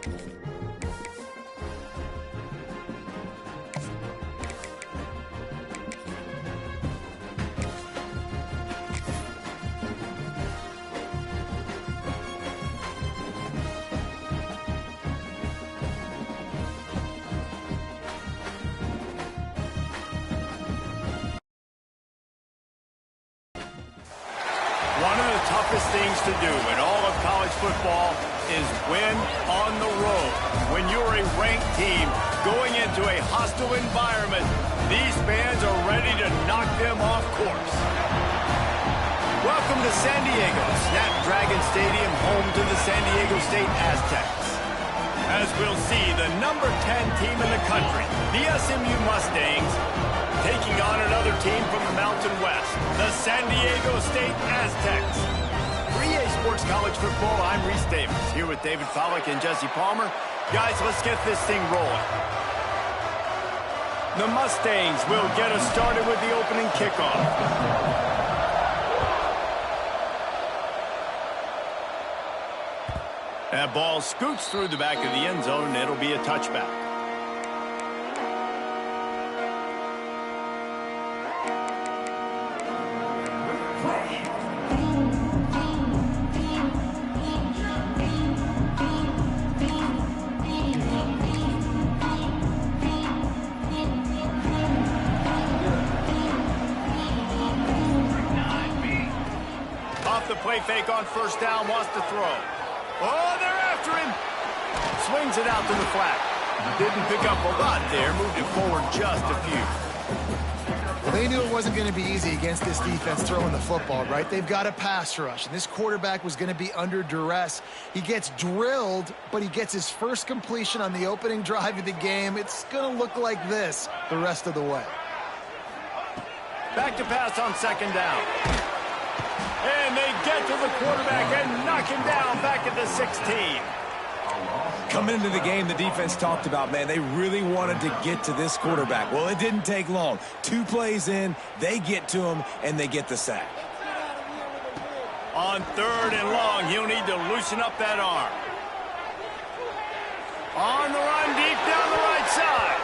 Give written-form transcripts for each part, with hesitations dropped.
One of the toughest things to do in all of college football is win on the road. When you're a ranked team going into a hostile environment, these fans are ready to knock them off course. Welcome to San Diego, Snapdragon Stadium, home to the San Diego State Aztecs. As we'll see, the number 10 team in the country, the SMU Mustangs, taking on another team from the Mountain West, the San Diego State Aztecs. For EA Sports College Football, I'm Reese Davis, here with David Pollack and Jesse Palmer. Guys, let's get this thing rolling. The Mustangs will get us started with the opening kickoff. That ball scoots through the back of the end zone, and it'll be a touchback. Off the play fake on first down, wants to throw. Oh, they're after him. Swings it out to the flat. Didn't pick up a lot there. Moved it forward just a few. Well, they knew it wasn't going to be easy against this defense throwing the football, right? They've got a pass rush, and this quarterback was going to be under duress. He gets drilled, but he gets his first completion on the opening drive of the game. It's going to look like this the rest of the way. Back to pass on second down. And they get to the quarterback and knock him down back at the 16. Coming into the game, the defense talked about, man, they really wanted to get to this quarterback. Well, it didn't take long. 2 plays in, they get to him, and they get the sack. On third and long, he'll need to loosen up that arm. On the run, deep down the right side.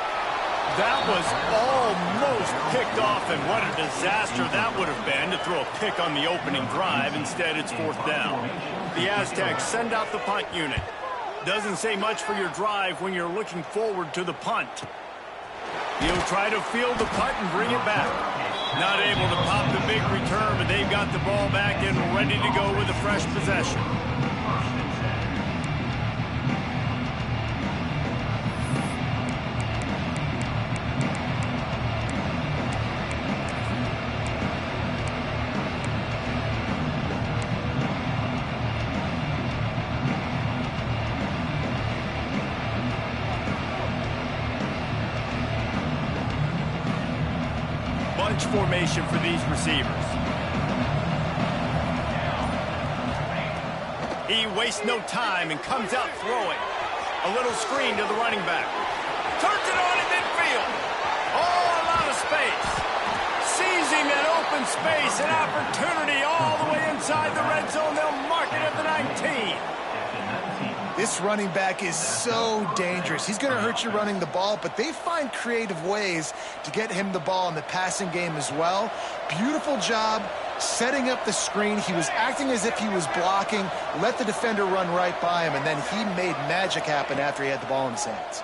That was almost picked off, and what a disaster that would have been to throw a pick on the opening drive. Instead, it's fourth down. The Aztecs send out the punt unit. Doesn't say much for your drive when you're looking forward to the punt. He'll try to field the punt and bring it back. Not able to pop the big return, but they've got the ball back and ready to go with a fresh possession. Formation for these receivers. He wastes no time and comes out throwing. A little screen to the running back. Turns it on in midfield. Oh, a lot of space. Seizing that open space, an opportunity all the way inside the red zone. They'll mark it at the 19. This running back is so dangerous. He's going to hurt you running the ball, but they find creative ways to get him the ball in the passing game as well. Beautiful job setting up the screen. He was acting as if he was blocking, let the defender run right by him, and then he made magic happen after he had the ball in his hands.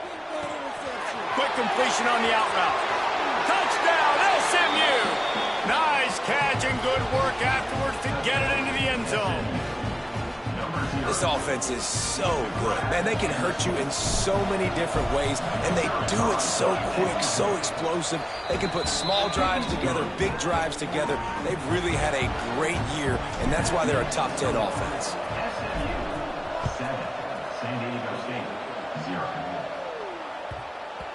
Quick completion on the out route. Touchdown, SMU! Nice catch and good work afterwards to get it into the end zone. This offense is so good. Man, they can hurt you in so many different ways, and they do it so quick, so explosive. They can put small drives together, big drives together. They've really had a great year, and that's why they're a top 10 offense.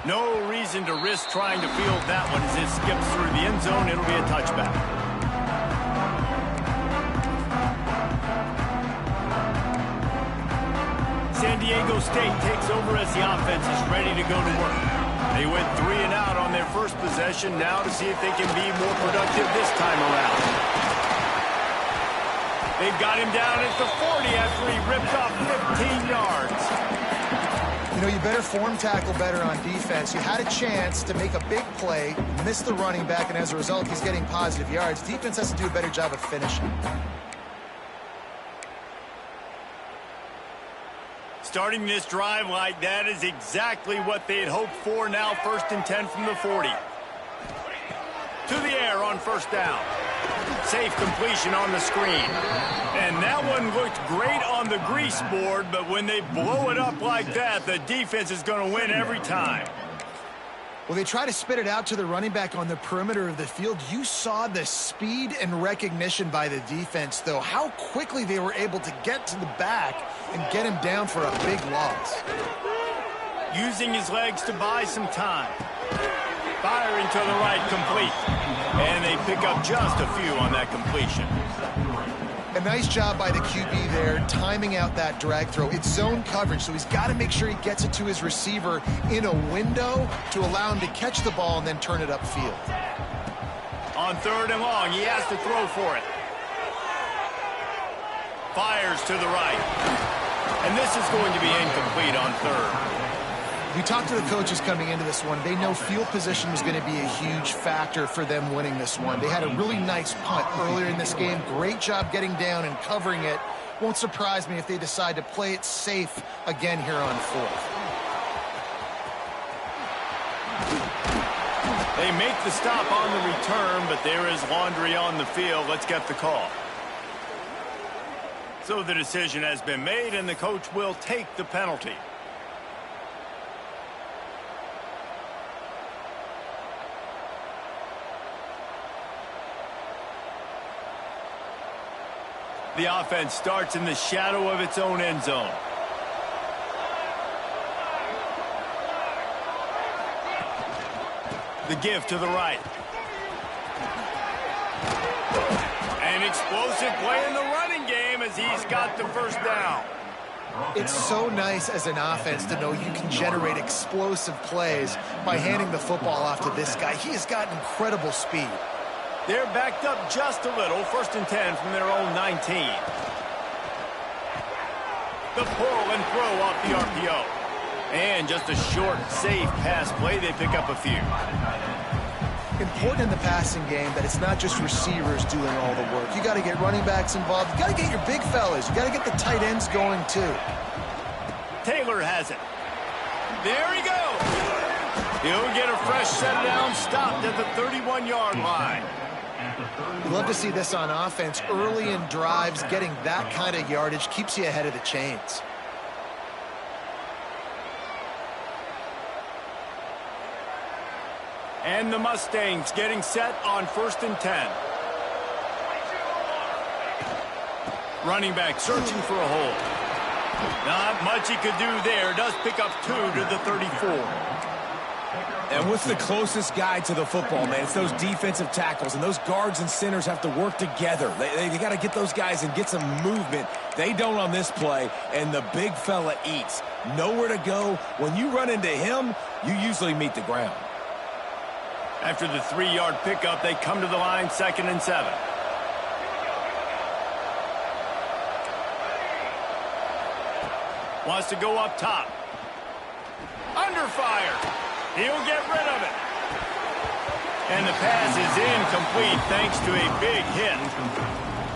No reason to risk trying to field that one as it skips through the end zone. It'll be a touchback. San Diego State takes over as the offense is ready to go to work. They went 3 and out on their first possession, now to see if they can be more productive this time around. They've got him down at the 40 after he ripped off 15 yards. You know, you better form tackle better on defense. You had a chance to make a big play, miss the running back, and as a result, he's getting positive yards. Defense has to do a better job of finishing. Starting this drive like that is exactly what they had hoped for. Now 1st and 10 from the 40. To the air on 1st down. Safe completion on the screen. And that one looked great on the grease board, but when they blow it up like that, the defense is going to win every time. Well, they try to spit it out to the running back on the perimeter of the field. You saw the speed and recognition by the defense, though. How quickly they were able to get to the back and get him down for a big loss. Using his legs to buy some time. Firing to the right, complete. And they pick up just a few on that completion. A nice job by the QB there, timing out that drag throw. It's zone coverage, so he's got to make sure he gets it to his receiver in a window to allow him to catch the ball and then turn it upfield. On 3rd and long, he has to throw for it. Fires to the right. And this is going to be incomplete on 3rd. We talked to the coaches coming into this one. They know field position was going to be a huge factor for them winning this one. They had a really nice punt earlier in this game. Great job getting down and covering it. Won't surprise me if they decide to play it safe again here on 4th. They make the stop on the return, but there is laundry on the field. Let's get the call. So the decision has been made, and the coach will take the penalty. The offense starts in the shadow of its own end zone. The give to the right. An explosive play in the running game as he's got the 1st down. It's so nice as an offense to know you can generate explosive plays by handing the football off to this guy. He has got incredible speed. They're backed up just a little. 1st and 10 from their own 19. The pull and throw off the RPO. And just a short, safe pass play. They pick up a few. Important in the passing game that it's not just receivers doing all the work. You got to get running backs involved. You got to get your big fellas. You got to get the tight ends going too. Taylor has it. There he goes. He'll get a fresh set down, stopped at the 31-yard line. You love to see this on offense. Early in drives, getting that kind of yardage keeps you ahead of the chains. And the Mustangs getting set on 1st and 10. Running back searching for a hole. Not much he could do there. Does pick up 2 to the 34. And what's the closest guy to the football, man? It's those defensive tackles, and those guards and centers have to work together. They got to get those guys and get some movement. They don't on this play, and the big fella eats. Nowhere to go. When you run into him, you usually meet the ground. After the 3-yard pickup, they come to the line, 2nd and 7. Wants to go up top. Under fire. He'll get rid of it. And the pass is incomplete thanks to a big hit.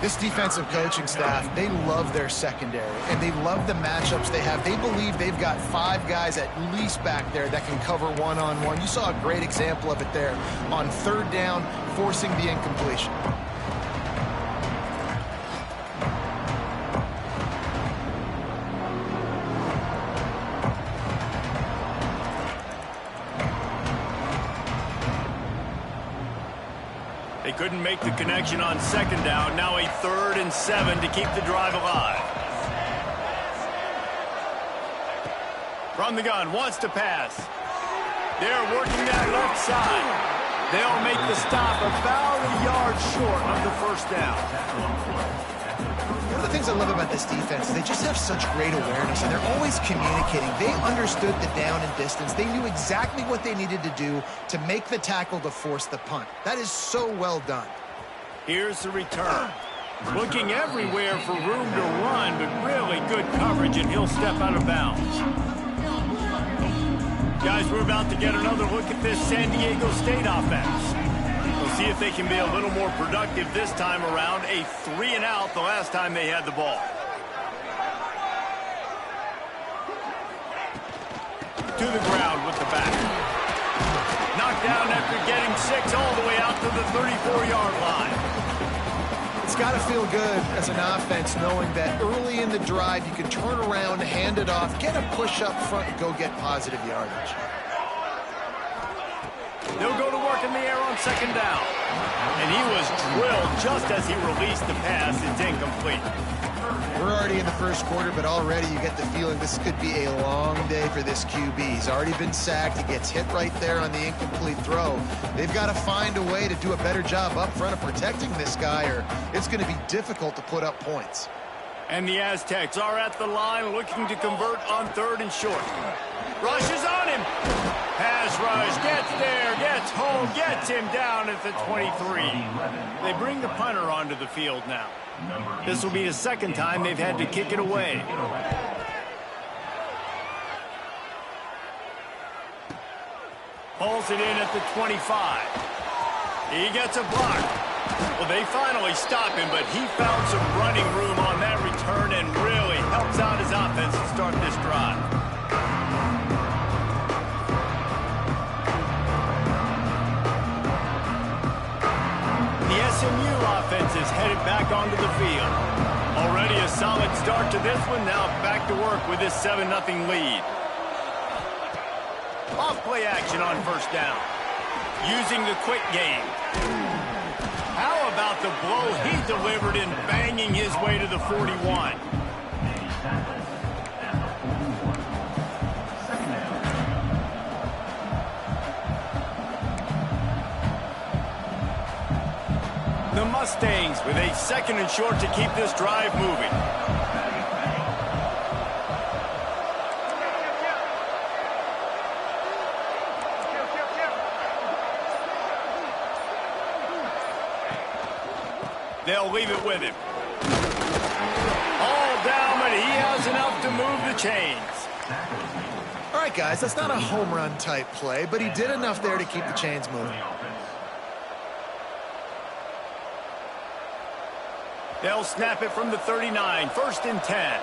This defensive coaching staff, they love their secondary, and they love the matchups they have. They believe they've got 5 guys at least back there that can cover one-on-one. You saw a great example of it there on 3rd down, forcing the incompletion. They couldn't make the connection on 2nd down. Now a 3rd and 7 to keep the drive alive. From the gun, wants to pass. They're working that left side. They'll make the stop about a yard short of the 1st down. One of the things I love about this defense is they just have such great awareness, and they're always communicating. They understood the down and distance. They knew exactly what they needed to do to make the tackle to force the punt. That is so well done. Here's the return. Looking everywhere for room to run, but really good coverage, and he'll step out of bounds. Guys, we're about to get another look at this San Diego State offense. We'll see if they can be a little more productive this time around. A 3-and-out the last time they had the ball. To the ground with the back. Knocked down after getting 6 all the way out to the 34-yard line. It's got to feel good as an offense knowing that early in the drive you can turn around, hand it off, get a push up front, and go get positive yardage. They'll go to work in the air on 2nd down. And he was drilled just as he released the pass. It's incomplete. We're already in the first quarter, but already you get the feeling this could be a long day for this QB. He's already been sacked. He gets hit right there on the incomplete throw. They've got to find a way to do a better job up front of protecting this guy, or it's going to be difficult to put up points. And the Aztecs are at the line looking to convert on 3rd and short. Rush is on him. Pass rush, gets there, gets home, gets him down at the 23. They bring the punter onto the field now. This will be the 2nd time they've had to kick it away. Pulls it in at the 25. He gets a block. Well, they finally stop him, but he found some running room on that return and really helps out his offense to start this drive. The SMU offense is headed back onto the field. Already a solid start to this one. Now back to work with this 7-0 lead. Off play action on 1st down. Using the quick game. How about the blow he delivered in banging his way to the 41? The Mustangs with a 2nd and short to keep this drive moving. They'll leave it with him. All down, but he has enough to move the chains. All right, guys, that's not a home run type play, but he did enough there to keep the chains moving. They'll snap it from the 39, 1st and 10.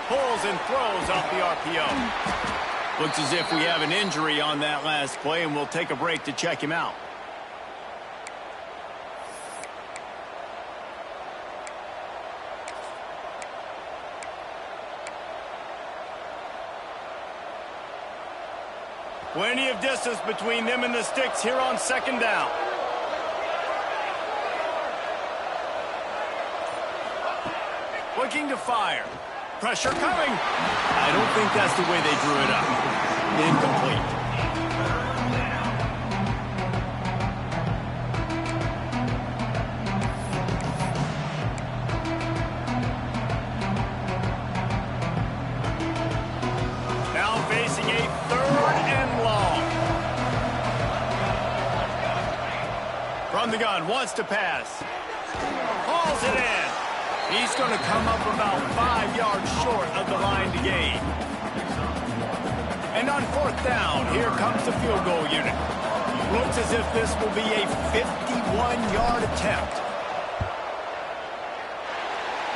Pulls and throws off the RPO. Looks as if we have an injury on that last play, and we'll take a break to check him out. Plenty of distance between them and the sticks here on 2nd down. Looking to fire. Pressure coming. I don't think that's the way they drew it up. Incomplete. Now facing a 3rd and long. From the gun, wants to pass. Hauls it in. He's going to come up about 5 yards short of the line to gain. And on 4th down, here comes the field goal unit. Looks as if this will be a 51-yard attempt.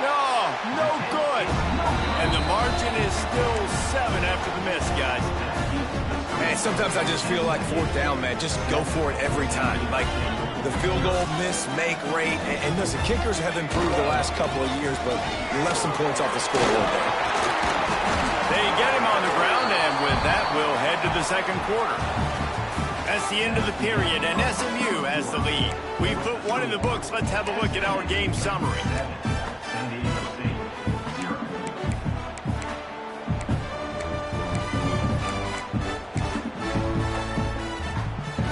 No good. And the margin is still 7 after the miss, guys. Man, sometimes I just feel like 4th down, man. Just go for it every time. Like the field goal miss-make rate. And listen, kickers have improved the last couple of years, but you left some points off the scoreboard there. They get him on the ground, and with that, we'll head to the 2nd quarter. That's the end of the period, and SMU has the lead. We put one in the books. Let's have a look at our game summary.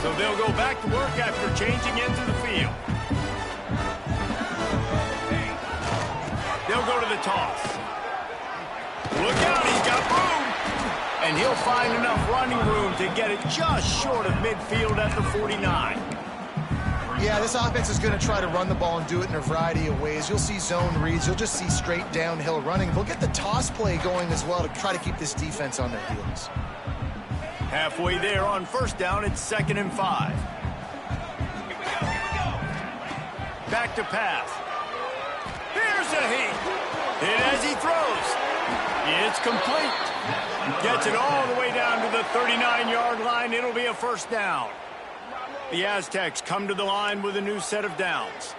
So they'll go back to work after changing into the field. They'll go to the toss. Look out, he's got room. And he'll find enough running room to get it just short of midfield at the 49. Yeah, this offense is going to try to run the ball and do it in a variety of ways. You'll see zone reads. You'll just see straight downhill running. They'll get the toss play going as well to try to keep this defense on their heels. Halfway there on first down, it's 2nd and 5. Back to pass. Here's a heat. Hit as he throws. It's complete. Gets it all the way down to the 39-yard line. It'll be a first down. The Aztecs come to the line with a new set of downs.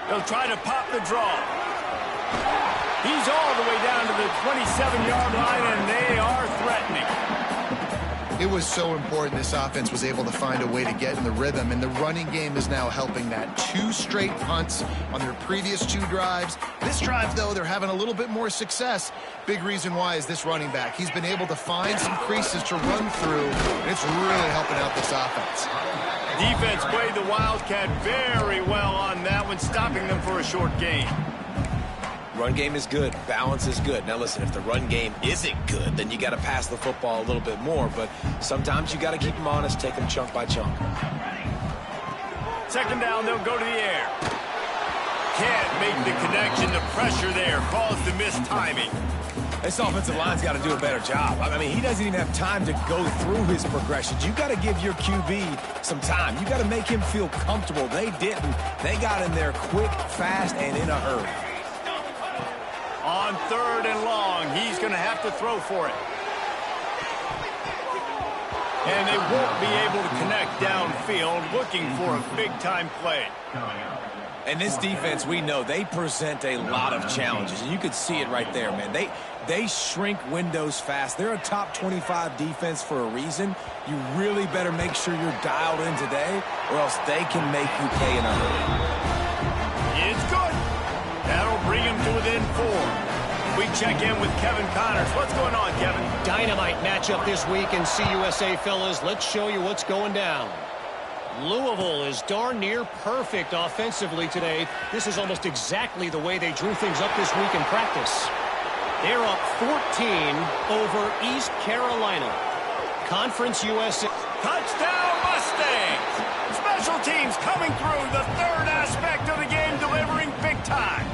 They'll try to pop the draw. He's all the way down to the 27-yard line, and they are threatening. It was so important this offense was able to find a way to get in the rhythm, and the running game is now helping that. 2 straight punts on their previous 2 drives. This drive, though, they're having a little bit more success. Big reason why is this running back. He's been able to find some creases to run through, and it's really helping out this offense. Defense played the Wildcat very well on that one, stopping them for a short gain. Run game is good. Balance is good. Now, listen, if the run game isn't good, then you got to pass the football a little bit more. But sometimes you got to keep them honest, take them chunk by chunk. 2nd down, they'll go to the air. Can't make the connection. The pressure there caused the missed timing. This offensive line's got to do a better job. I mean, he doesn't even have time to go through his progressions. You got to give your QB some time. You got to make him feel comfortable. They didn't. They got in there quick, fast, and in a hurry. On 3rd and long, he's going to have to throw for it. And they won't be able to connect downfield, looking for a big-time play. And this defense, we know, they present a lot of challenges. And you could see it right there, man. They shrink windows fast. They're a top 25 defense for a reason. You really better make sure you're dialed in today, or else they can make you pay in a hurry. It's good. That'll bring him to within 4. We check in with Kevin Connors. What's going on, Kevin? Dynamite matchup this week in CUSA, fellas. Let's show you what's going down. Louisville is darn near perfect offensively today. This is almost exactly the way they drew things up this week in practice. They're up 14 over East Carolina. Conference USA. Touchdown Mustangs! Special teams coming through, the 3rd aspect of the game, delivering big time.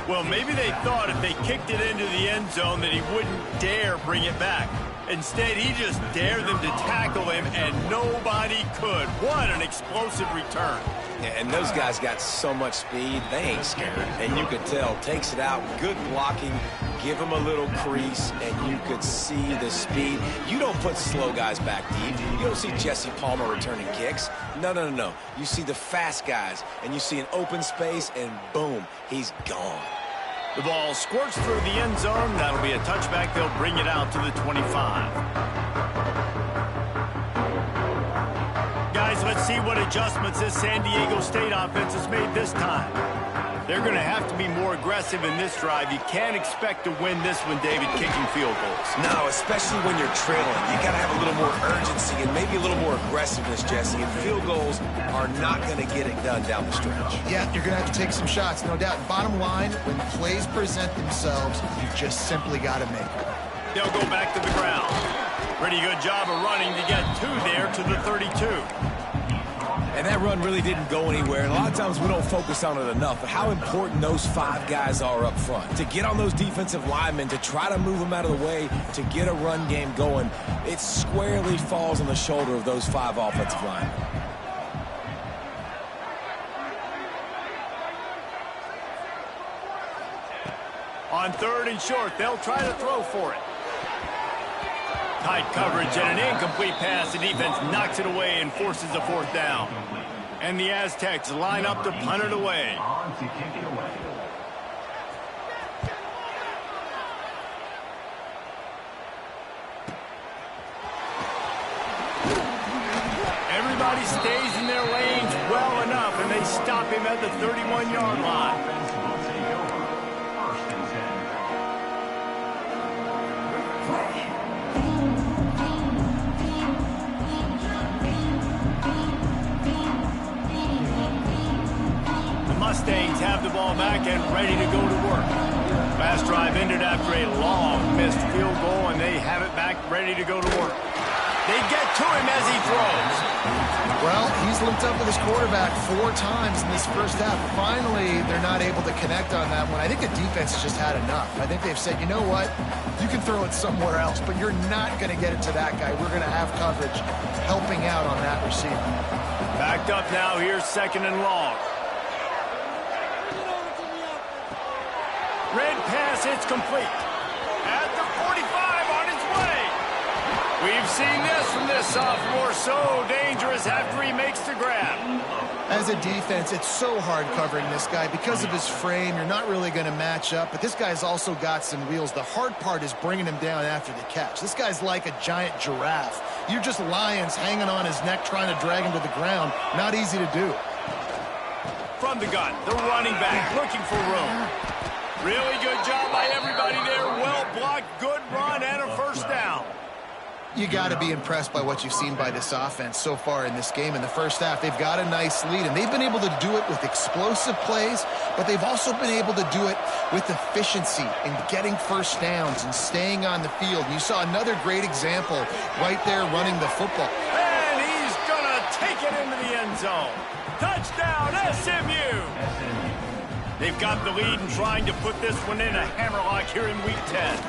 Well, maybe they thought if they kicked it into the end zone that he wouldn't dare bring it back. Instead, he just dared them to tackle him, and nobody could. What an explosive return. Yeah, and those guys got so much speed, they ain't scared. And you could tell, takes it out, good blocking, give him a little crease, and you could see the speed. You don't put slow guys back deep. You don't see Jesse Palmer returning kicks. No. You see the fast guys, and you see an open space, and boom, he's gone. The ball squirts through the end zone. That'll be a touchback. They'll bring it out to the 25. Guys, let's see what adjustments this San Diego State offense has made this time. They're going to have to be more aggressive in this drive. You can't expect to win this one, David, kicking field goals. No, especially when you're trailing. You got to have a little more urgency and maybe a little more aggressiveness, Jesse. And field goals are not going to get it done down the stretch. Yeah, you're going to have to take some shots, no doubt. Bottom line, when plays present themselves, you just simply got to make them. They'll go back to the ground. Pretty good job of running to get 2 there to the 32. And that run really didn't go anywhere. And a lot of times we don't focus on it enough, but how important those 5 guys are up front. To get on those defensive linemen, to try to move them out of the way, to get a run game going, it squarely falls on the shoulder of those 5 offensive linemen. On 3rd and short, they'll try to throw for it. Tight coverage and an incomplete pass. The defense knocks it away and forces a 4th down. And the Aztecs line up to punt it away. Everybody stays in their lanes well enough, and they stop him at the 31-yard line. Mustangs have the ball back and ready to go to work. Last drive ended after a long missed field goal, and they have it back ready to go to work. They get to him as he throws. Well, he's linked up with his quarterback 4 times in this first half. Finally, they're not able to connect on that one. I think the defense has just had enough. I think they've said, you know what? You can throw it somewhere else, but you're not going to get it to that guy. We're going to have coverage helping out on that receiver. Backed up now. Here's 2nd and long. Red pass, it's complete. At the 45, on its way. We've seen this from this sophomore, so dangerous after he makes the grab. As a defense, it's so hard covering this guy. Because of his frame, you're not really going to match up, but this guy's also got some wheels. The hard part is bringing him down after the catch. This guy's like a giant giraffe. You're just lions hanging on his neck trying to drag him to the ground. Not easy to do. From the gun, the running back looking for room. Really good job by everybody there. Well blocked, good run, and a first down. You got to be impressed by what you've seen by this offense so far in this game. In the first half, they've got a nice lead, and they've been able to do it with explosive plays, but they've also been able to do it with efficiency and getting first downs and staying on the field. And you saw another great example right there running the football. And he's going to take it into the end zone. Touchdown, SMU! They've got the lead and trying to put this one in a hammerlock here in Week 10.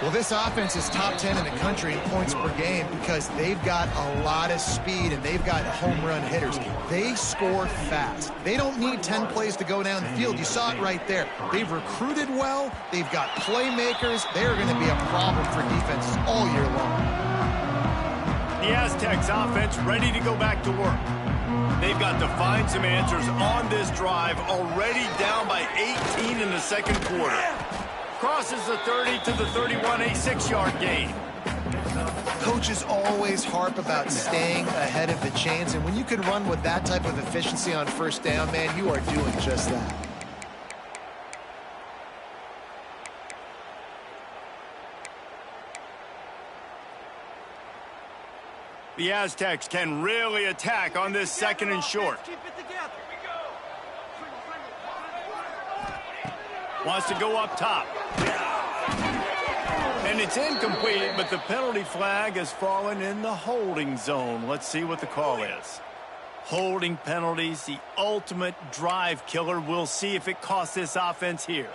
Well, this offense is top 10 in the country in points per game because they've got a lot of speed and they've got home run hitters. They score fast. They don't need 10 plays to go down the field. You saw it right there. They've recruited well. They've got playmakers. They're going to be a problem for defenses all year long. The Aztecs offense ready to go back to work. They've got to find some answers on this drive, already down by 18 in the second quarter. Crosses the 30 to the 31, a 6-yard gain. Coaches always harp about staying ahead of the chains, and when you can run with that type of efficiency on first down, man, you are doing just that. The Aztecs can really attack on this 2nd and short. Wants to go up top. And it's incomplete, but the penalty flag has fallen in the holding zone. Let's see what the call is. Holding penalties, the ultimate drive killer. We'll see if it costs this offense here.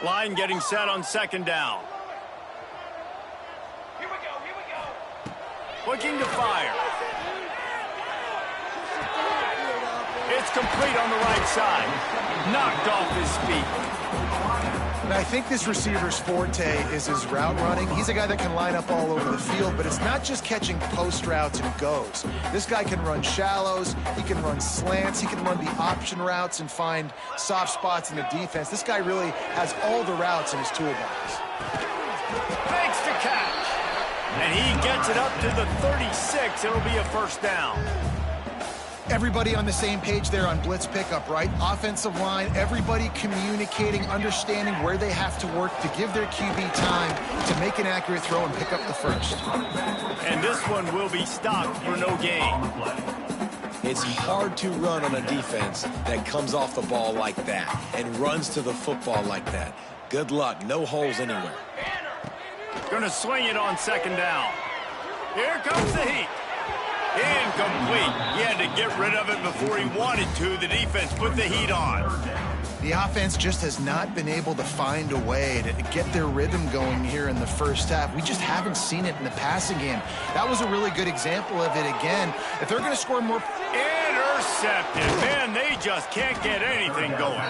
Line getting set on 2nd down. Looking to fire. It's complete on the right side. Knocked off his feet. And I think this receiver's forte is his route running. He's a guy that can line up all over the field, but it's not just catching post routes and goes. This guy can run shallows, he can run slants, he can run the option routes and find soft spots in the defense. This guy really has all the routes in his toolbox. Makes the catch. And he gets it up to the 36. It'll be a first down. Everybody on the same page there on blitz pickup, right? Offensive line, everybody communicating, understanding where they have to work to give their QB time to make an accurate throw and pick up the first. And this one will be stopped for no gain. It's hard to run on a defense that comes off the ball like that and runs to the football like that. Good luck. No holes anywhere. Going to swing it on 2nd down. Here comes the heat. Incomplete. He had to get rid of it before he wanted to. The defense put the heat on. The offense just has not been able to find a way to get their rhythm going here in the first half. We just haven't seen it in the passing game. That was a really good example of it again. If they're going to score more... Intercepted. Man, they just can't get anything going.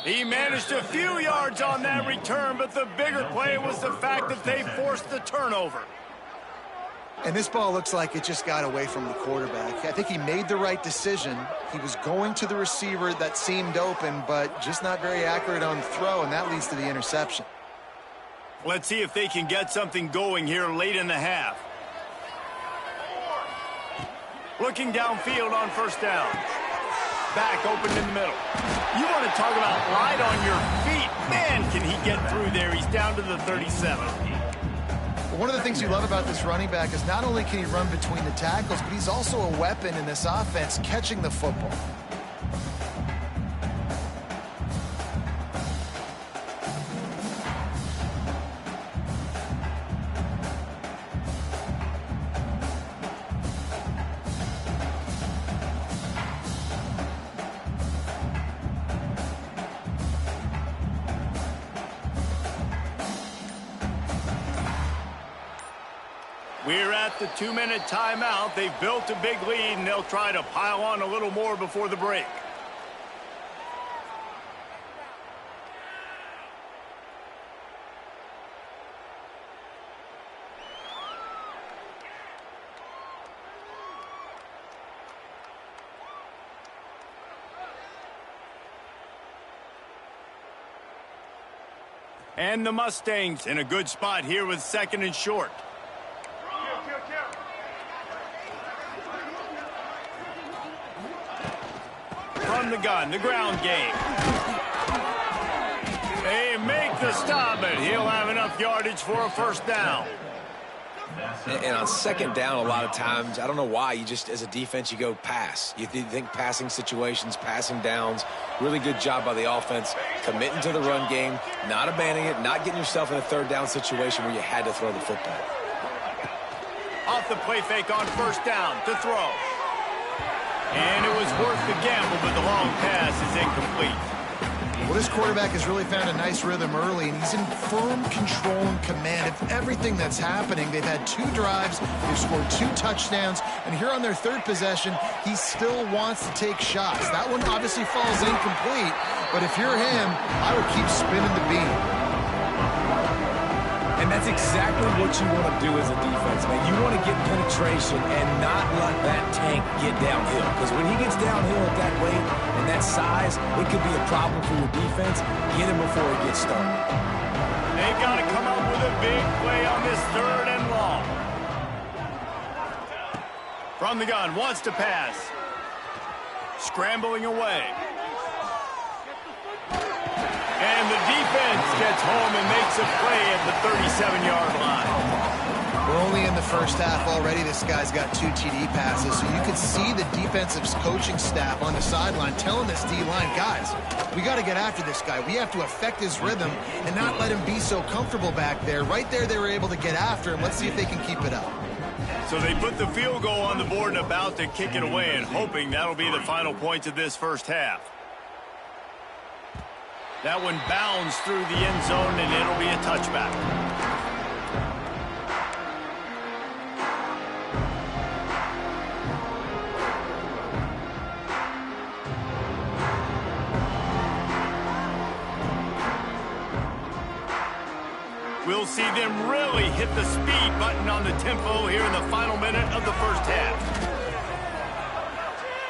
He managed a few yards on that return, but the bigger play was the fact that they forced the turnover. And this ball looks like it just got away from the quarterback. I think he made the right decision. He was going to the receiver that seemed open, but just not very accurate on the throw, and that leads to the interception. Let's see if they can get something going here late in the half. Looking downfield on first down. Back open in the middle. You want to talk about light on your feet. Man, can he get through there. He's down to the 37. One of the things you love about this running back is not only can he run between the tackles, but he's also a weapon in this offense catching the football. We're at the 2-minute timeout. They've built a big lead, and they'll try to pile on a little more before the break. And the Mustangs in a good spot here with 2nd and short. From the gun, the ground game. They make the stop, but he'll have enough yardage for a first down. And on 2nd down, a lot of times, I don't know why, you just, as a defense, you go pass. You think passing situations, passing downs. Really good job by the offense, committing to the run game, not abandoning it, not getting yourself in a 3rd down situation where you had to throw the football. Off the play fake on 1st down to throw. And it was worth the gamble, but the long pass is incomplete. Well, this quarterback has really found a nice rhythm early, and he's in firm control and command of everything that's happening. They've had 2 drives, they've scored 2 touchdowns, and here on their 3rd possession, he still wants to take shots. That one obviously falls incomplete, but if you're him, I would keep spinning the beam. And that's exactly what you want to do as a defense, man. You want to get penetration and not let that tank get downhill. Because when he gets downhill at that weight and that size, it could be a problem for your defense. Get him before he gets started. They've got to come up with a big play on this 3rd and long. From the gun, wants to pass. Scrambling away. And the defense gets home and makes a play at the 37-yard line. We're only in the first half already. This guy's got 2 TD passes, so you could see the defensive coaching staff on the sideline telling this D-line, guys, we got to get after this guy. We have to affect his rhythm and not let him be so comfortable back there. Right there, they were able to get after him. Let's see if they can keep it up. So they put the field goal on the board and about to kick it away, and hoping that'll be the final points of this first half. That one bounds through the end zone, and it'll be a touchback. We'll see them really hit the speed button on the tempo here in the final minute of the first half.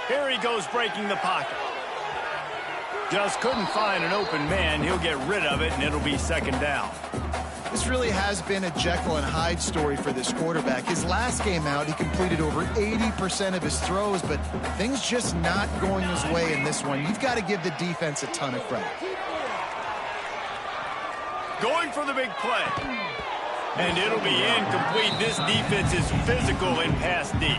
Here he goes breaking the pocket. Just couldn't find an open man. He'll get rid of it, and it'll be 2nd down. This really has been a Jekyll and Hyde story for this quarterback. His last game out, he completed over 80% of his throws, but things just not going his way in this one. You've got to give the defense a ton of credit. Going for the big play. And it'll be incomplete. This defense is physical and pass deep.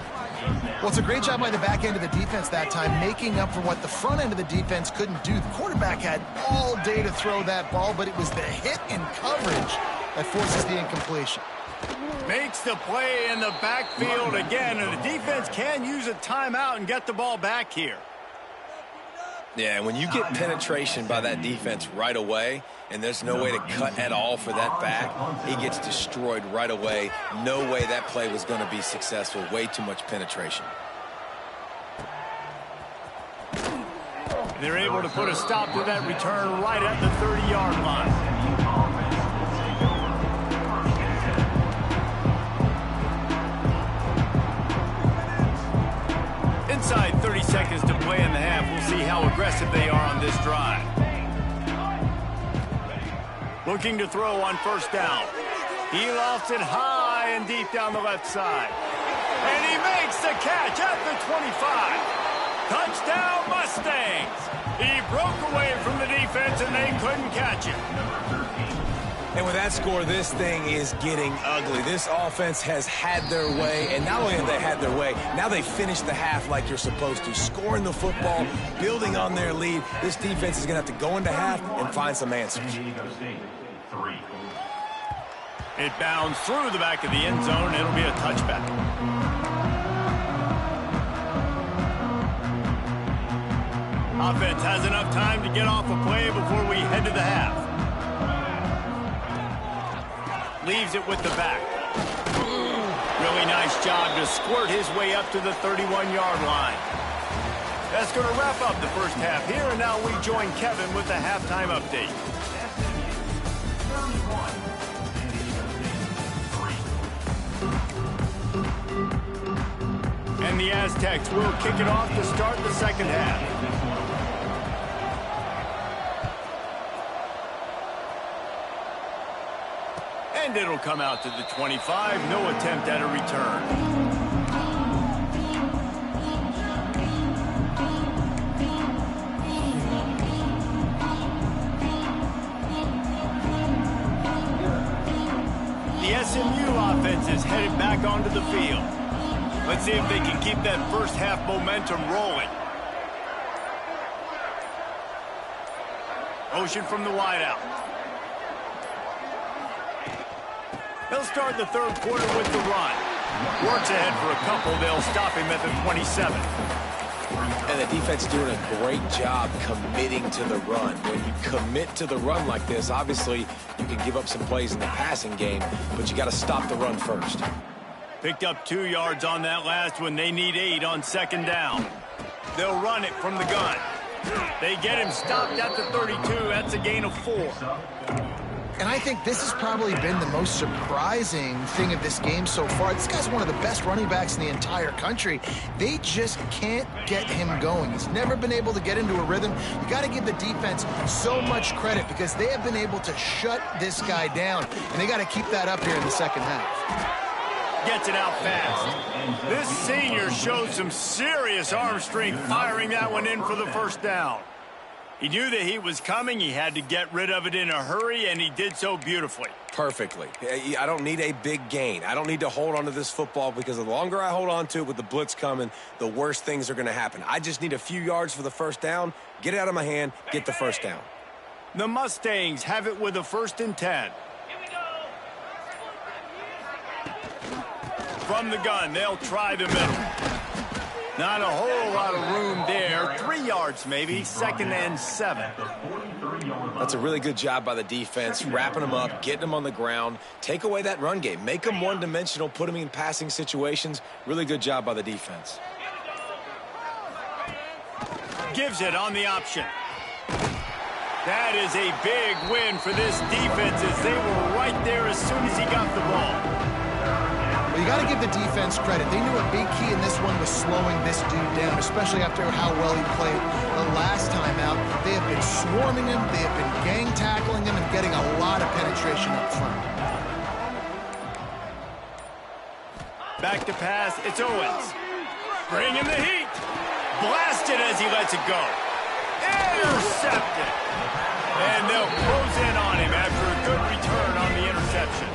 Well, it's a great job by the back end of the defense that time, making up for what the front end of the defense couldn't do. The quarterback had all day to throw that ball, but it was the hit in coverage that forces the incompletion. Makes the play in the backfield again, and the defense can use a timeout and get the ball back here. Yeah, and when you get penetration by that defense right away, and there's no way to cut at all for that back, he gets destroyed right away. No way that play was going to be successful. Way too much penetration. They're able to put a stop to that return right at the 30-yard line. Inside 30 seconds to play in the half. We'll see how aggressive they are on this drive. Looking to throw on 1st down. He lofts it high and deep down the left side. And he makes the catch at the 25. Touchdown, Mustangs. He broke away from the defense, and they couldn't catch him. And with that score, this thing is getting ugly. This offense has had their way, and not only have they had their way, now they finished the half like you're supposed to, scoring the football, building on their lead. This defense is going to have to go into half and find some answers. It bounds through the back of the end zone. It'll be a touchback. Offense has enough time to get off a play before we head to the half. Leaves it with the back. Good Really nice job to squirt his way up to the 31-yard line. That's going to wrap up the first half here, and now we join Kevin with the halftime update. And the Aztecs will kick it off to start the second half. And it'll come out to the 25. No attempt at a return. The SMU offense is headed back onto the field. Let's see if they can keep that first half momentum rolling. Motion from the wideout. They'll start the third quarter with the run. Works ahead for a couple. They'll stop him at the 27. And the defense doing a great job committing to the run. When you commit to the run like this, obviously you can give up some plays in the passing game, but you got to stop the run first. Picked up 2 yards on that last one. They need 8 on second down. They'll run it from the gun. They get him stopped at the 32. That's a gain of 4. And I think this has probably been the most surprising thing of this game so far. This guy's one of the best running backs in the entire country. They just can't get him going. He's never been able to get into a rhythm. You got to give the defense so much credit because they have been able to shut this guy down, and they got to keep that up here in the second half. Gets it out fast. This senior showed some serious arm strength firing that one in for the first down. He knew that he was coming. He had to get rid of it in a hurry, and he did so beautifully. Perfectly. I don't need a big gain. I don't need to hold on to this football because the longer I hold on to it with the blitz coming, the worse things are going to happen. I just need a few yards for the first down, get it out of my hand, get the first down. The Mustangs have it with a 1st and 10. From the gun, they'll try the middle. Not a whole lot of room there. 3 yards maybe, 2nd and 7. That's a really good job by the defense, wrapping them up, getting them on the ground. Take away that run game. Make them one-dimensional, put them in passing situations. Really good job by the defense. Gives it on the option. That is a big win for this defense as they were right there as soon as he got the ball. Well, you got to give the defense credit. They knew a big key in this one was slowing this dude down, especially after how well he played the last time out. They have been swarming him, they have been gang tackling him, and getting a lot of penetration up front. Back to pass, it's Owens. Bringing the heat. Blasted as he lets it go. Intercepted. And they'll close in on him after a good return on the interception.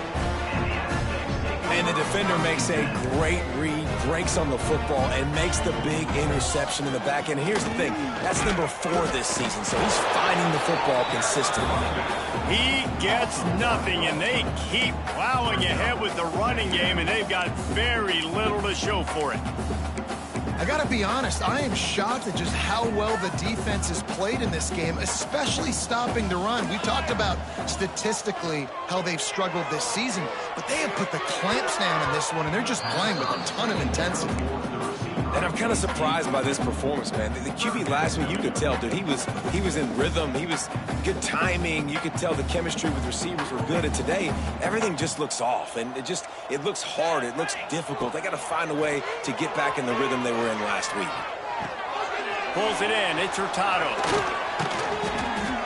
And the defender makes a great read, breaks on the football, and makes the big interception in the back end. Here's the thing. That's number 4 this season, so he's finding the football consistently. He gets nothing, and they keep plowing ahead with the running game, and they've got very little to show for it. I got to be honest, I am shocked at just how well the defense has played in this game, especially stopping the run. We talked about statistically how they've struggled this season, but they have put the clamps down in this one, and they're just playing with a ton of intensity. And I'm kind of surprised by this performance, man. The QB last week, you could tell, dude, he was in rhythm. He was good timing. You could tell the chemistry with receivers were good. And today, everything just looks off. And it looks hard. It looks difficult. They got to find a way to get back in the rhythm they were in last week. Pulls it in. It's Hurtado.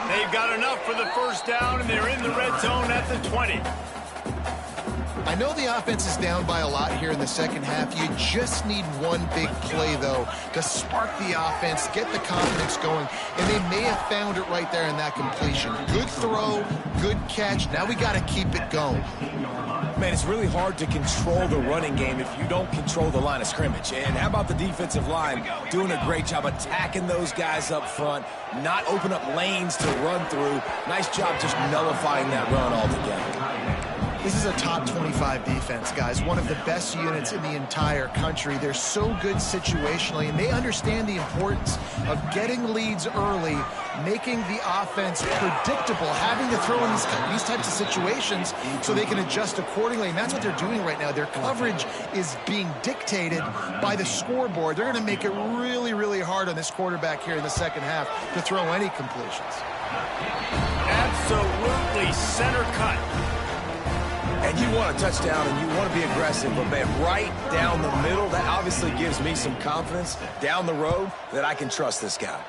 They've got enough for the first down, and they're in the red zone at the 20. I know the offense is down by a lot here in the second half. You just need one big play, though, to spark the offense, get the confidence going, and they may have found it right there in that completion. Good throw, good catch. Now we got to keep it going. Man, it's really hard to control the running game if you don't control the line of scrimmage. And how about the defensive line doing a great job attacking those guys up front, not open up lanes to run through. Nice job just nullifying that run altogether. This is a top 25 defense, guys. One of the best units in the entire country. They're so good situationally, and they understand the importance of getting leads early, making the offense predictable, having to throw in these types of situations so they can adjust accordingly. And that's what they're doing right now. Their coverage is being dictated by the scoreboard. They're going to make it really, really hard on this quarterback here in the second half to throw any completions. Absolutely center cut. And you want a touchdown and you want to be aggressive, but man, right down the middle, that obviously gives me some confidence down the road that I can trust this guy.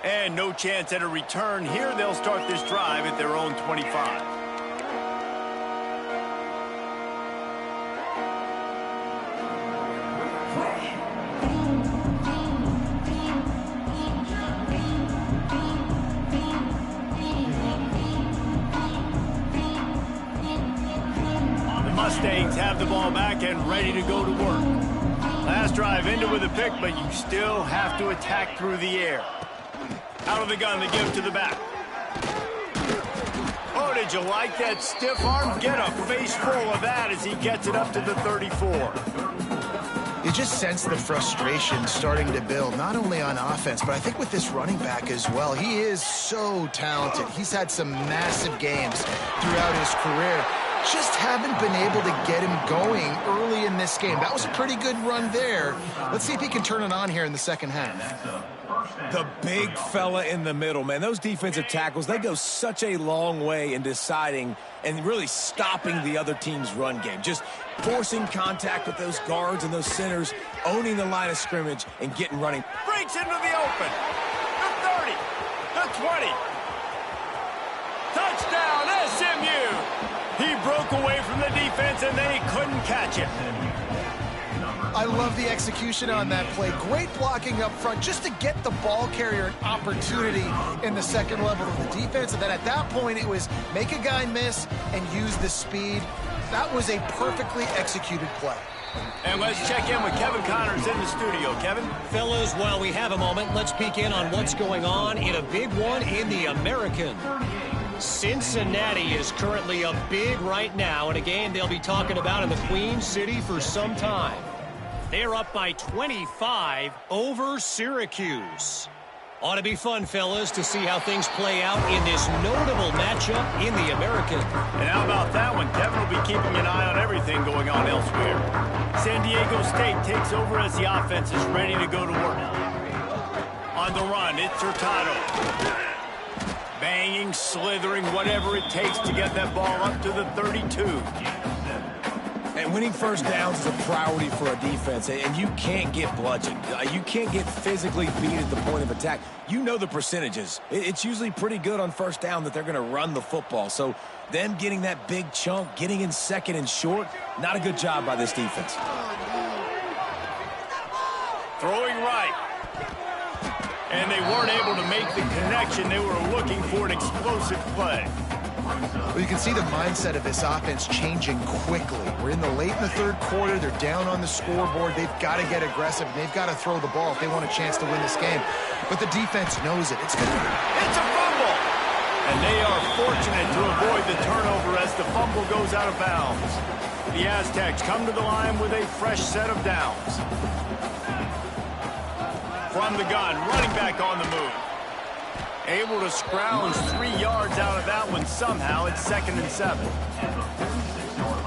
And no chance at a return here. They'll start this drive at their own 25. Mustangs have the ball back and ready to go to work. Last drive ended with a pick, but you still have to attack through the air. Out of the gun, they give to the back. Oh, did you like that stiff arm? Get a face full of that as he gets it up to the 34. You just sense the frustration starting to build, not only on offense, but I think with this running back as well. He is so talented. He's had some massive games throughout his career. Just haven't been able to get him going early in this game. That was a pretty good run there. Let's see if he can turn it on here in the second half. The big fella in the middle, man. Those defensive tackles, they go such a long way in deciding and really stopping the other team's run game. Just forcing contact with those guards and those centers, owning the line of scrimmage and getting running. Breaks into the open. The 30. The 20. Touchdown, SMU. He broke away from the defense, and they couldn't catch it. I love the execution on that play. Great blocking up front just to get the ball carrier an opportunity in the second level of the defense. And then at that point, it was make a guy miss and use the speed. That was a perfectly executed play. And let's check in with Kevin Connors in the studio. Kevin? Fellas, while we have a moment, let's peek in on what's going on in a big one in the American. Cincinnati is currently up big right now in a game they'll be talking about in the Queen City for some time. They're up by 25 over Syracuse. Ought to be fun, fellas, to see how things play out in this notable matchup in the American. And how about that one? Kevin will be keeping an eye on everything going on elsewhere. San Diego State takes over as the offense is ready to go to work. On the run, it's Hurtado. Banging, slithering, whatever it takes to get that ball up to the 32. And winning first downs is a priority for a defense, and you can't get bludgeoned. You can't get physically beat at the point of attack. You know the percentages. It's usually pretty good on first down that they're going to run the football. So them getting that big chunk, getting in second and short, not a good job by this defense. Throwing right. And they weren't able to make the connection. They were looking for an explosive play. Well, you can see the mindset of this offense changing quickly. We're in the late in the third quarter. They're down on the scoreboard. They've got to get aggressive, and they've got to throw the ball if they want a chance to win this game. But the defense knows it. It's a fumble! And they are fortunate to avoid the turnover as the fumble goes out of bounds. The Aztecs come to the line with a fresh set of downs. From the gun, running back on the move. Able to scrounge 3 yards out of that one somehow. It's 2nd and 7.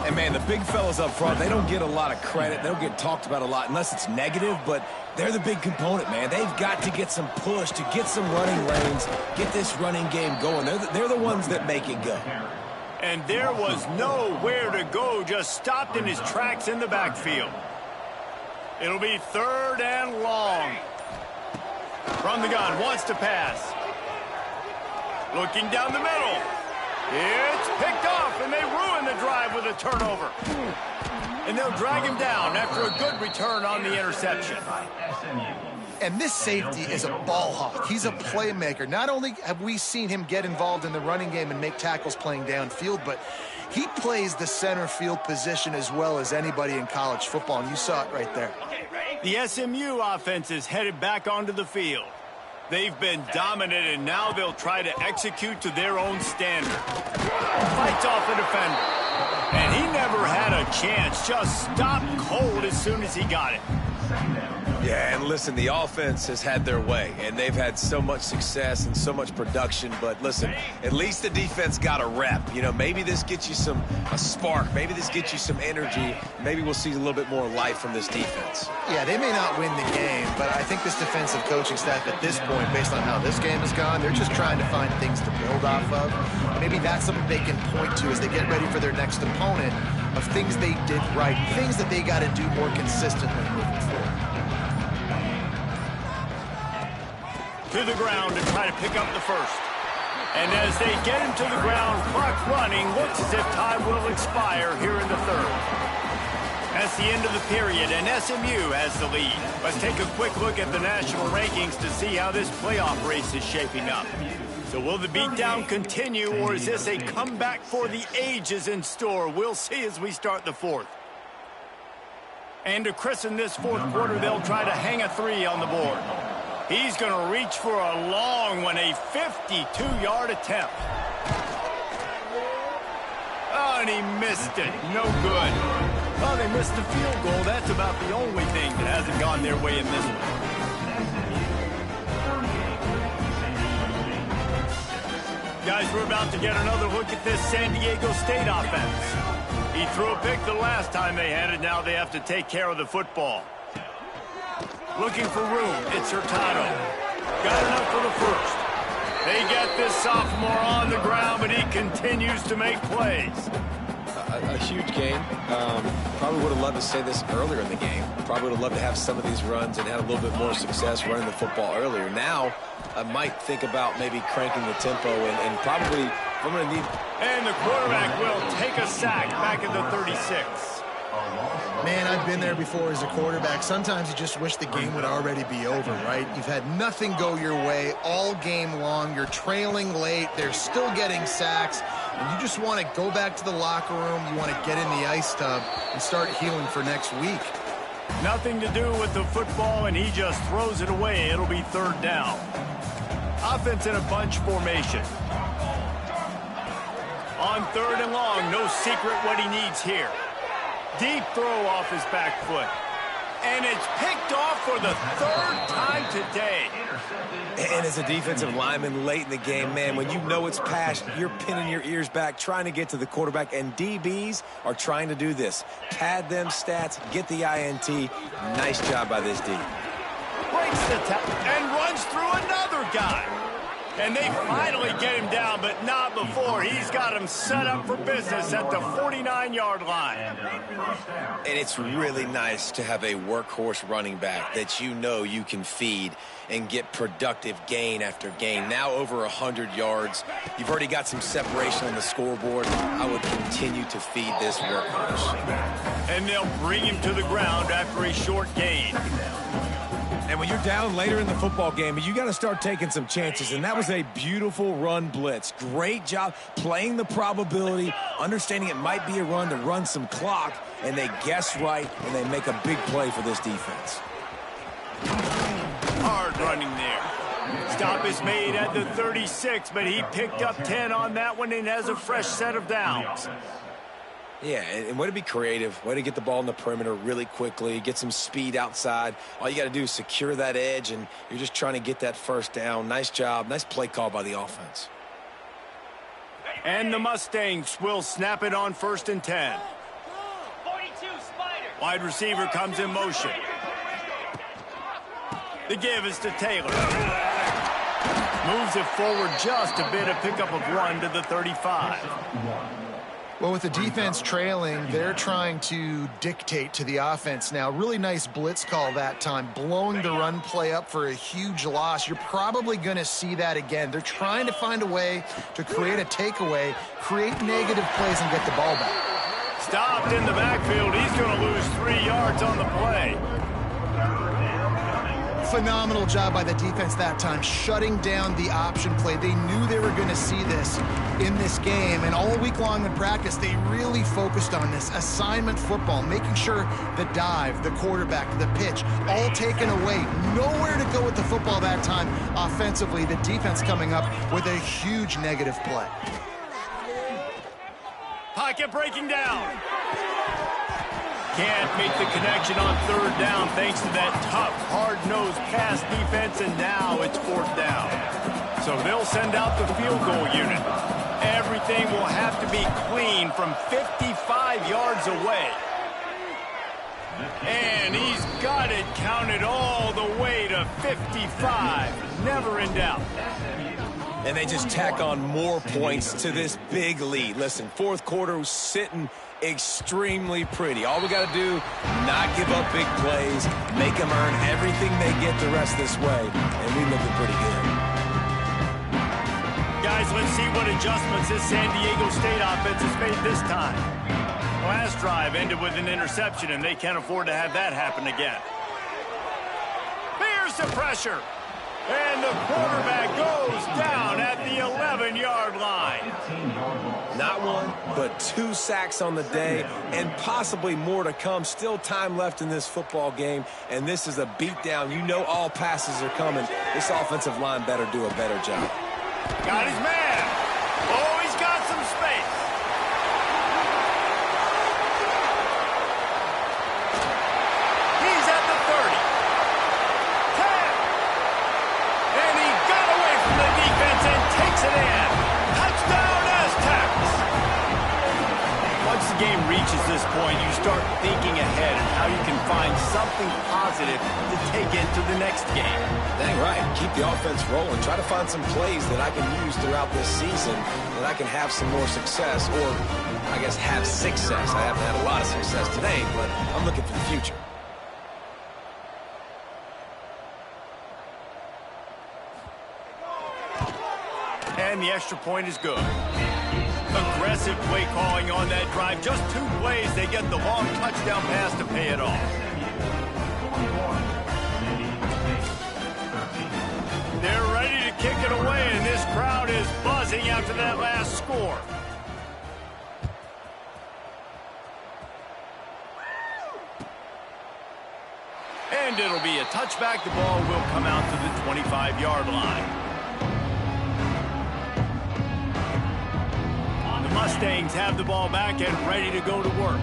And, man, the big fellas up front, they don't get a lot of credit. They don't get talked about a lot unless it's negative, but they're the big component, man. They've got to get some push, to get some running lanes, get this running game going. They're the ones that make it go. And there was nowhere to go, just stopped in his tracks in the backfield. It'll be 3rd and long. From the gun, wants to pass. Looking down the middle. It's picked off, and they ruin the drive with a turnover. And they'll drag him down after a good return on the interception. And this safety is a ball hawk. He's a playmaker. Not only have we seen him get involved in the running game and make tackles playing downfield, but he plays the center field position as well as anybody in college football, and you saw it right there. The SMU offense is headed back onto the field. They've been dominant, and now they'll try to execute to their own standard. Fights off a defender. And he never had a chance. Just stopped cold as soon as he got it. Yeah, and listen, the offense has had their way, and they've had so much success and so much production. But listen, at least the defense got a rep. You know, maybe this gets you a spark. Maybe this gets you some energy. Maybe we'll see a little bit more life from this defense. Yeah, they may not win the game, but I think this defensive coaching staff at this point, based on how this game has gone, they're just trying to find things to build off of. Maybe that's something they can point to as they get ready for their next opponent, of things they did right, things that they got to do more consistently moving forward. To the ground to try to pick up the first. And as they get him to the ground, clock running, looks as if time will expire here in the third. That's the end of the period, and SMU has the lead. Let's take a quick look at the national rankings to see how this playoff race is shaping up. So will the beatdown continue, or is this a comeback for the ages in store? We'll see as we start the fourth. And to christen this fourth quarter, they'll try to hang a three on the board. He's going to reach for a long one, a 52-yard attempt. Oh, and he missed it. No good. Well, they missed the field goal. That's about the only thing that hasn't gone their way in this one. Guys, we're about to get another look at this San Diego State offense. He threw a pick the last time they had it. Now they have to take care of the football. Looking for room, it's Hurtado. Got enough for the first. They get this sophomore on the ground, but he continues to make plays. A huge game. Probably would have loved to say this earlier in the game. Probably would have loved to have some of these runs and had a little bit more success running the football earlier. Now, I might think about maybe cranking the tempo and probably I'm going to need. And the quarterback will take a sack back at the 36. Man, I've been there before as a quarterback. Sometimes you just wish the game would already be over, right? You've had nothing go your way all game long. You're trailing late. They're still getting sacks. And you just want to go back to the locker room. You want to get in the ice tub and start healing for next week. Nothing to do with the football, and he just throws it away. It'll be third down. Offense in a bunch formation. On third and long, no secret what he needs here. Deep throw off his back foot. And it's picked off for the third time today. And as a defensive lineman late in the game, man, when you know it's past, you're pinning your ears back, trying to get to the quarterback, and DBs are trying to do this. Pad them stats, get the INT. Nice job by this D. Breaks the tackle and runs through another guy. And they finally get him down, but not before. He's got him set up for business at the 49-yard line. And it's really nice to have a workhorse running back that you know you can feed and get productive gain after gain. Now over 100 yards. You've already got some separation on the scoreboard. I would continue to feed this workhorse. And they'll bring him to the ground after a short gain. And when you're down later in the football game, you got to start taking some chances. And that was a beautiful run blitz. Great job playing the probability, understanding it might be a run to run some clock, and they guess right, and they make a big play for this defense. Hard running there. Stop is made at the 36, but he picked up 10 on that one and has a fresh set of downs. Yeah, and way to be creative, way to get the ball in the perimeter really quickly, get some speed outside. All you got to do is secure that edge, and you're just trying to get that first down. Nice job. Nice play call by the offense. And the Mustangs will snap it on 1st and 10. 42, Spider. Wide receiver comes in motion. The give is to Taylor. Moves it forward just a bit, a pickup of 1 to the 35. Well, with the defense trailing, they're trying to dictate to the offense now. Really nice blitz call that time, blowing the run play up for a huge loss. You're probably going to see that again. They're trying to find a way to create a takeaway, create negative plays, and get the ball back. Stopped in the backfield. He's going to lose 3 yards on the play. Phenomenal job by the defense that time, shutting down the option play. They knew they were going to see this in this game, and all week long in practice, they really focused on this assignment football, making sure the dive, the quarterback, the pitch, all taken away. Nowhere to go with the football that time offensively. The defense coming up with a huge negative play. Pocket breaking down. Can't make the connection on third down thanks to that tough, hard-nosed pass defense, and now it's fourth down. So they'll send out the field goal unit. Everything will have to be clean from 55 yards away. And he's got it counted all the way to 55. Never in doubt. And they just tack on more points to this big lead. Listen, fourth quarter was sitting extremely pretty. All we got to do, not give up big plays, make them earn everything they get the rest this way, and we looking pretty good. Guys, let's see what adjustments this San Diego State offense has made this time. Last drive ended with an interception, and they can't afford to have that happen again. Here's the pressure. And the quarterback goes down at the 11-yard line. Not one, but 2 sacks on the day, and possibly more to come. Still time left in this football game, and this is a beatdown. You know all passes are coming. This offensive line better do a better job. Got his man. Oh, he's got some space. He's at the 30. 10. And he got away from the defense and takes it in. Touchdown, Aztecs. Once the game reaches this point, you start thinking ahead and how you can find something positive to take into the next game. Dang right. Keep the offense rolling. Try to find some plays that I can use throughout this season that I can have some more success, or I guess have success. I haven't had a lot of success today, but I'm looking for the future. And the extra point is good. Aggressive play calling on that drive. Just 2 plays, they get the long touchdown pass to pay it off. They're ready to kick it away, and this crowd is buzzing after that last score. And it'll be a touchback. The ball will come out to the 25-yard line. Mustangs have the ball back and ready to go to work.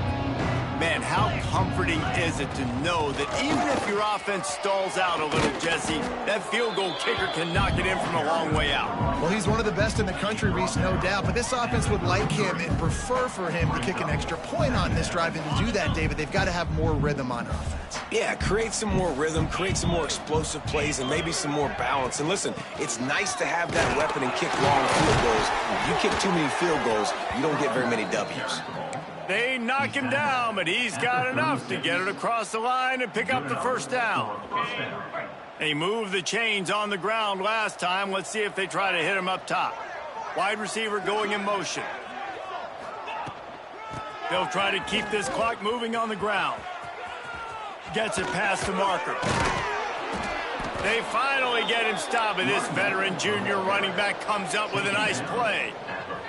Man, how comforting is it to know that even if your offense stalls out a little, Jesse, that field goal kicker can knock it in from a long way out. Well, he's one of the best in the country, Reese, no doubt. But this offense would like him and prefer for him to kick an extra point on this drive. And to do that, David, they've got to have more rhythm on offense. Yeah, create some more rhythm, create some more explosive plays, and maybe some more balance. And listen, it's nice to have that weapon and kick long field goals. If you kick too many field goals, you don't get very many W's. They knock him down, but he's got enough to get it across the line and pick up the first down. They moved the chains on the ground last time. Let's see if they try to hit him up top. Wide receiver going in motion. They'll try to keep this clock moving on the ground. Gets it past the marker. They finally get him stopped, and this veteran junior running back comes up with a nice play.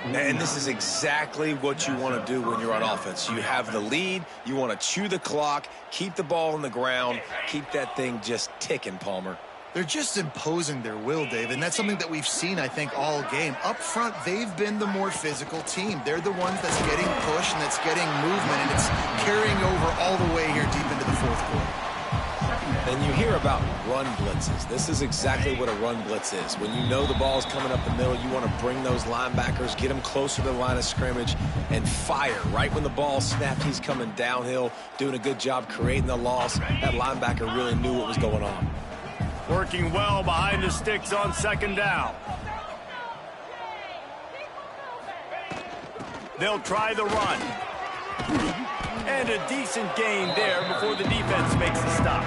And this is exactly what you want to do when you're on offense. You have the lead, you want to chew the clock, keep the ball on the ground, keep that thing just ticking, Palmer. They're just imposing their will, Dave, and that's something that we've seen, I think, all game. Up front, they've been the more physical team. They're the ones that's getting pushed and that's getting movement, and it's carrying over all the way here deep into the fourth quarter. And you hear about run blitzes. This is exactly what a run blitz is. When you know the ball's coming up the middle, you want to bring those linebackers, get them closer to the line of scrimmage, and fire. Right when the ball snapped, he's coming downhill, doing a good job creating the loss. That linebacker really knew what was going on. Working well behind the sticks on second down. They'll try the run. And a decent gain there before the defense makes the stop.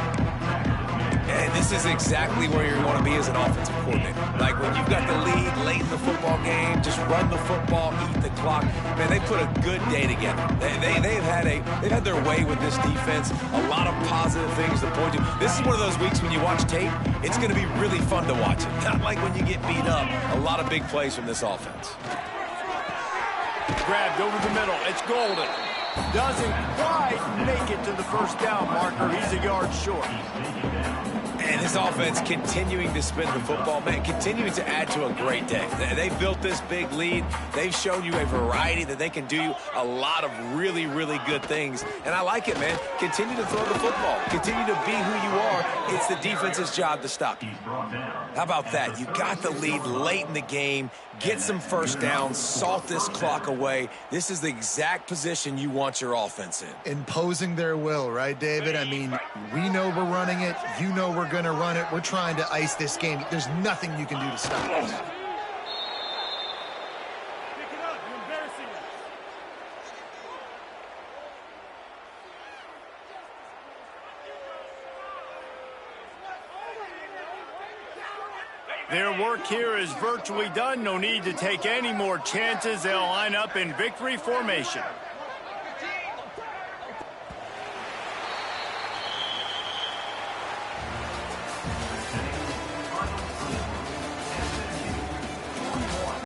And this is exactly where you want to be as an offensive coordinator. Like when you've got the lead late in the football game, just run the football, eat the clock. Man, they put a good day together. They've had their way with this defense. A lot of positive things to point to. This is one of those weeks when you watch tape, it's going to be really fun to watch it. Not like when you get beat up. A lot of big plays from this offense. Grabbed over the middle. It's Golden. Doesn't quite make it to the first down marker. He's a yard short. And this offense continuing to spin the football, man, continuing to add to a great day. They've built this big lead. They've shown you a variety that they can do a lot of really, really good things. And I like it, man. Continue to throw the football. Continue to be who you are. It's the defense's job to stop you. How about that? You got the lead late in the game. Get some first downs. Salt this clock away. This is the exact position you want your offense in. Imposing their will, right, David? I mean, we know we're running it. You know we're going to run it. We're trying to ice this game. There's nothing you can do to stop us. Pick it up. You're embarrassing us. Their work here is virtually done. No need to take any more chances. They'll line up in victory formation.